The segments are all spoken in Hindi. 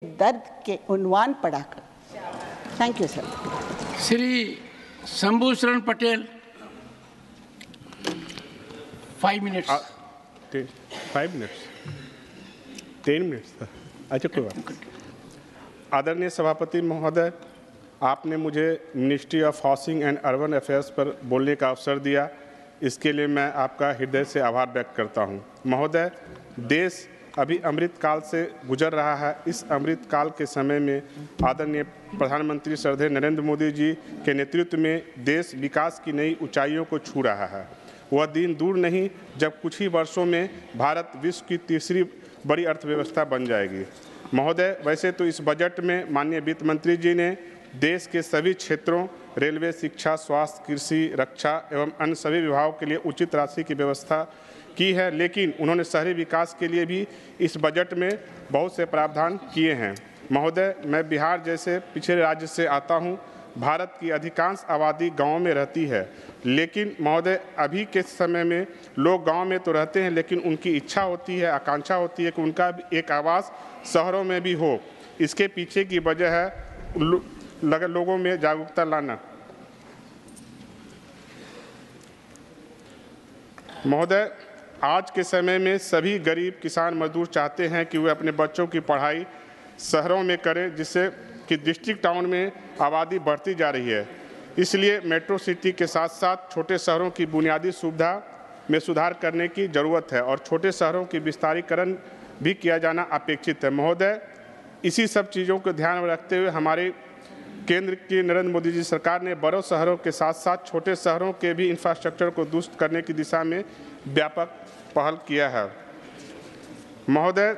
दर्द के उन्वान पढ़ाकर। Thank you sir. Shri Shambhu Sharan Patel 5 minutes. 5 minutes 10 minutes. अच्छा कोई बात। आदरणीय सभापति महोदय, आपने मुझे ministry of housing and urban affairs पर बोलने का अवसर दिया, इसके लिए मैं आपका हृदय से आभार व्यक्त करता हूं। महोदय, देश अभी अमृत काल से गुजर रहा है। इस अमृत काल के समय में आदरणीय प्रधानमंत्री श्रद्धेय नरेंद्र मोदी जी के नेतृत्व में देश विकास की नई ऊंचाइयों को छू रहा है। वह दिन दूर नहीं जब कुछ ही वर्षों में भारत विश्व की तीसरी बड़ी अर्थव्यवस्था बन जाएगी। महोदय, वैसे तो इस बजट में माननीय वित्त मंत्री जी ने देश के सभी क्षेत्रों रेलवे, शिक्षा, स्वास्थ्य, कृषि, रक्षा एवं अन्य सभी विभागों के लिए उचित राशि की व्यवस्था की है, लेकिन उन्होंने शहरी विकास के लिए भी इस बजट में बहुत से प्रावधान किए हैं। महोदय, मैं बिहार जैसे पिछड़े राज्य से आता हूं। भारत की अधिकांश आबादी गांव में रहती है, लेकिन महोदय अभी के समय में लोग गांव में तो रहते हैं, लेकिन उनकी इच्छा होती है, आकांक्षा होती है कि उनका एक आवास शहरों में भी हो। इसके पीछे की वजह है लोगों में जागरूकता लाना। महोदय, आज के समय में सभी गरीब किसान मजदूर चाहते हैं कि वे अपने बच्चों की पढ़ाई शहरों में करें, जिससे कि डिस्ट्रिक्ट टाउन में आबादी बढ़ती जा रही है। इसलिए मेट्रो सिटी के साथ साथ छोटे शहरों की बुनियादी सुविधा में सुधार करने की ज़रूरत है और छोटे शहरों की विस्तारीकरण भी किया जाना अपेक्षित है। महोदय, इसी सब चीज़ों को ध्यान में रखते हुए हमारे केंद्र की नरेंद्र मोदी जी सरकार ने बड़े शहरों के साथ साथ छोटे शहरों के भी इंफ्रास्ट्रक्चर को दुरुस्त करने की दिशा में व्यापक पहल किया है। महोदय,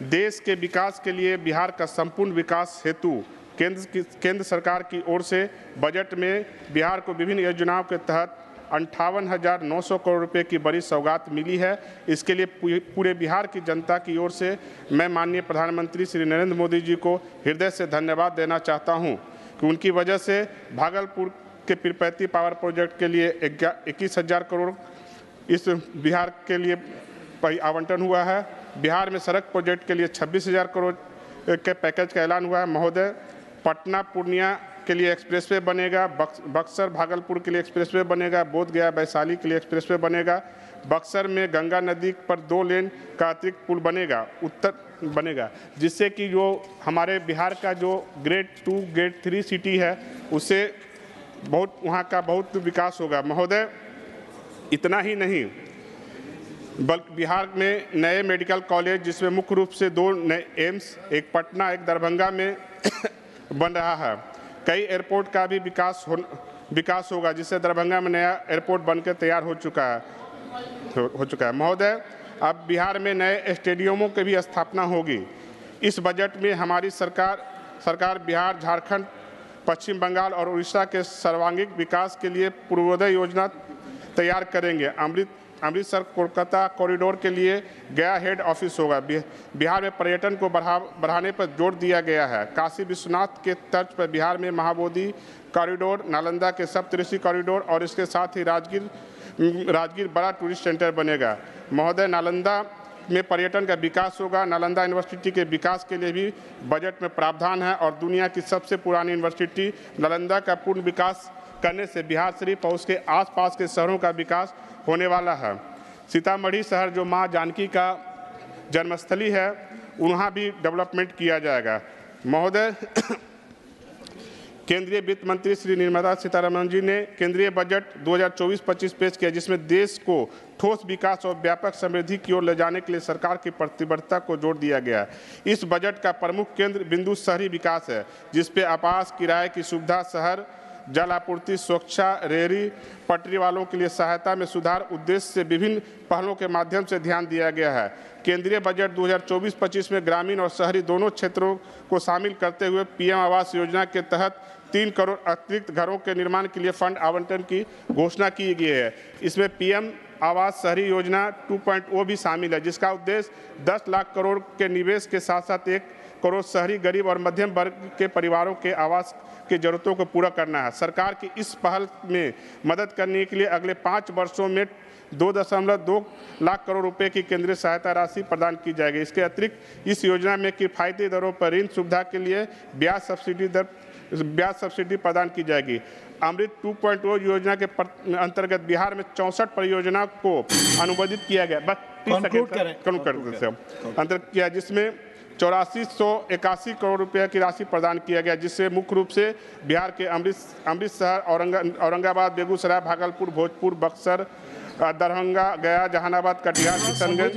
देश के विकास के लिए बिहार का संपूर्ण विकास हेतु केंद्र सरकार की ओर से बजट में बिहार को विभिन्न योजनाओं के तहत 58,900 करोड़ रुपए की बड़ी सौगात मिली है। इसके लिए पूरे बिहार की जनता की ओर से मैं माननीय प्रधानमंत्री श्री नरेंद्र मोदी जी को हृदय से धन्यवाद देना चाहता हूं कि उनकी वजह से भागलपुर के पीरपैंती पावर प्रोजेक्ट के लिए 21,000 करोड़ इस बिहार के लिए आवंटन हुआ है। बिहार में सड़क प्रोजेक्ट के लिए 26,000 करोड़ के पैकेज का ऐलान हुआ है। महोदय, पटना पूर्णिया के लिए एक्सप्रेसवे बनेगा, बक्सर भागलपुर के लिए एक्सप्रेसवे बनेगा, बोध गया वैशाली के लिए एक्सप्रेसवे बनेगा, बक्सर में गंगा नदी पर 2 लेन का अतिरिक्त पुल बनेगा, जिससे कि जो हमारे बिहार का जो ग्रेड 2 ग्रेड 3 सिटी है उससे वहाँ का बहुत विकास होगा। महोदय, इतना ही नहीं बल्कि बिहार में नए मेडिकल कॉलेज, जिसमें मुख्य रूप से 2 नए एम्स, एक पटना एक दरभंगा में बन रहा है। कई एयरपोर्ट का भी विकास होगा, जिससे दरभंगा में नया एयरपोर्ट बनकर तैयार हो चुका है। महोदय, अब बिहार में नए स्टेडियमों की भी स्थापना होगी। इस बजट में हमारी सरकार बिहार, झारखंड, पश्चिम बंगाल और उड़ीसा के सर्वांगीण विकास के लिए पूर्वोदय योजना तैयार करेंगे। अमृतसर कोलकाता कॉरिडोर के लिए गया हेड ऑफिस होगा। बिहार में पर्यटन को बढ़ाने पर जोर दिया गया है। काशी विश्वनाथ के तर्ज पर बिहार में महाबोधि कॉरिडोर, नालंदा के सप्तऋषि कॉरिडोर और इसके साथ ही राजगीर बड़ा टूरिस्ट सेंटर बनेगा। महोदय, नालंदा में पर्यटन का विकास होगा। नालंदा यूनिवर्सिटी के विकास के लिए भी बजट में प्रावधान है और दुनिया की सबसे पुरानी यूनिवर्सिटी नालंदा का पूर्ण विकास करने से बिहार शरीफ और उसके आसपास के शहरों का विकास होने वाला है। सीतामढ़ी शहर जो मां जानकी का जन्मस्थली है, वहाँ भी डेवलपमेंट किया जाएगा। महोदय, केंद्रीय वित्त मंत्री श्री निर्मला सीतारमण जी ने केंद्रीय बजट 2024-25 पेश किया, जिसमें देश को ठोस विकास और व्यापक समृद्धि की ओर ले जाने के लिए सरकार की प्रतिबद्धता को जोर दिया गया है। इस बजट का प्रमुख केंद्र बिंदु शहरी विकास है, जिसपे आवास, किराए की सुविधा, शहर जल आपूर्ति, सुरक्षा, रेहड़ी पटरी वालों के लिए सहायता में सुधार उद्देश्य से विभिन्न पहलों के माध्यम से ध्यान दिया गया है। केंद्रीय बजट 2024-25 में ग्रामीण और शहरी दोनों क्षेत्रों को शामिल करते हुए पीएम आवास योजना के तहत 3 करोड़ अतिरिक्त घरों के निर्माण के लिए फंड आवंटन की घोषणा की गई है। इसमें पीएम आवास शहरी योजना 2.0 भी शामिल है, जिसका उद्देश्य 10 लाख करोड़ के निवेश के साथ साथ 1 करोड़ शहरी गरीब और मध्यम वर्ग के परिवारों के आवास की जरूरतों को पूरा करना है। सरकार की इस पहल में मदद करने के लिए अगले 5 वर्षों में 2.2 लाख करोड़ रुपए की केंद्रीय सहायता राशि प्रदान की जाएगी। इसके अतिरिक्त इस योजना में किफ़ायती दरों पर ऋण सुविधा के लिए ब्याज सब्सिडी प्रदान की जाएगी। अमृत 2.0 योजना के अंतर्गत बिहार में 64 परियोजनाओं को अनुमोदित किया गया। बस 30 सेकंड अंतर्गत किया, जिसमें 8481 करोड़ रुपए की राशि प्रदान किया गया, जिससे मुख्य रूप से बिहार के अमृतसर, औरंगाबाद, बेगूसराय, भागलपुर, भोजपुर, बक्सर, दरभंगा, गया, जहानाबाद, कटिहार, किशनगंज।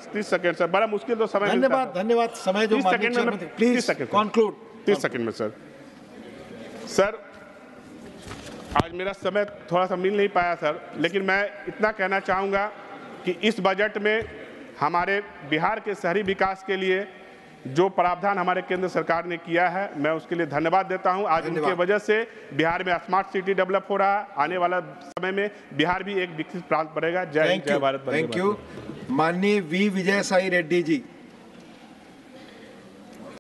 30 सेकंड सर, बड़ा मुश्किल तो समय। धन्यवाद। समय जो 30 सेकंड में, प्लीज कंक्लूड। 30 सेकंड में सर, आज मेरा समय थोड़ा सा मिल नहीं पाया सर, लेकिन मैं इतना कहना चाहूँगा कि इस बजट में हमारे बिहार के शहरी विकास के लिए जो प्रावधान हमारे केंद्र सरकार ने किया है, मैं उसके लिए धन्यवाद देता हूं। आज उनके वजह से बिहार में स्मार्ट सिटी डेवलप हो रहा है। आने वाला समय में बिहार भी एक विकसित प्रांत बनेगा। जय हिंद, जय भारत। Thank you. माननीय वी विजय साई रेड्डी जी।